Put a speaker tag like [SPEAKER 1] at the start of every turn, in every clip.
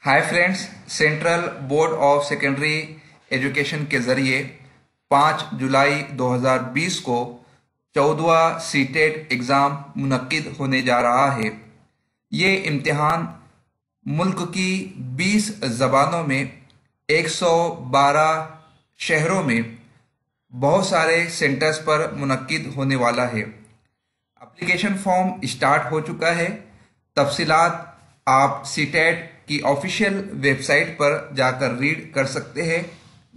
[SPEAKER 1] Hi friends, central board of secondary education के ज़रिए 5 जुलाई 2020 को 14वां सीटेट एग्ज़ाम मुनक्किद होने जा रहा है। ये इम्तिहान मुल्क की 20 ज़बानों में 112 शहरों में बहुत सारे सेंटर्स पर मुनक्किद होने वाला है। एप्लीकेशन फॉर्म स्टार्ट हो चुका है। तफसीलात आप सीटेट की ऑफिशियल वेबसाइट पर जाकर रीड कर सकते हैं।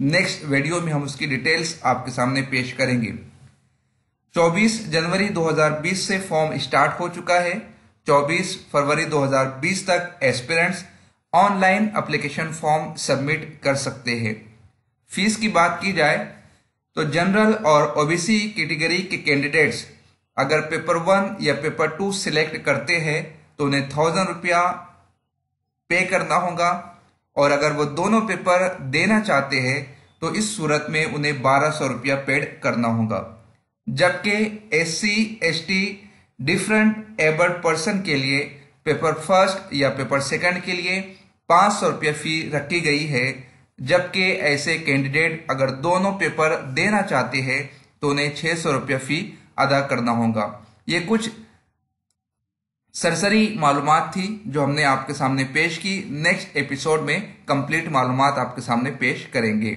[SPEAKER 1] नेक्स्ट वीडियो में हम उसकी डिटेल्स आपके सामने पेश करेंगे। 24 जनवरी 2020 से फॉर्म स्टार्ट हो चुका है। 24 फरवरी 2020 तक aspirants online application form submit कर सकते हैं। फीस की बात की जाए तो जनरल और ओबीसी कैटेगरी के कैंडिडेट्स अगर पेपर 1 या पेपर 2 सिलेक्ट करते हैं तो उन्हें 1000 रुपया पे करना होगा, और अगर वो दोनों पेपर देना चाहते हैं तो इस सूरत में उन्हें 1200 रुपया पेड करना होगा। जबकि SC ST different abled person के लिए पेपर फर्स्ट या पेपर सेकंड के लिए 500 रुपया फी रखी गई है। जबकि ऐसे कैंडिडेट अगर दोनों पेपर देना चाहते हैं तो उन्हें 600 रुपया फी अदा करना होगा। ये कुछ सरसरी मालूमात थी जो हमने आपके सामने पेश की। नेक्स्ट एपिसोड में कंप्लीट मालूमात आपके सामने पेश करेंगे।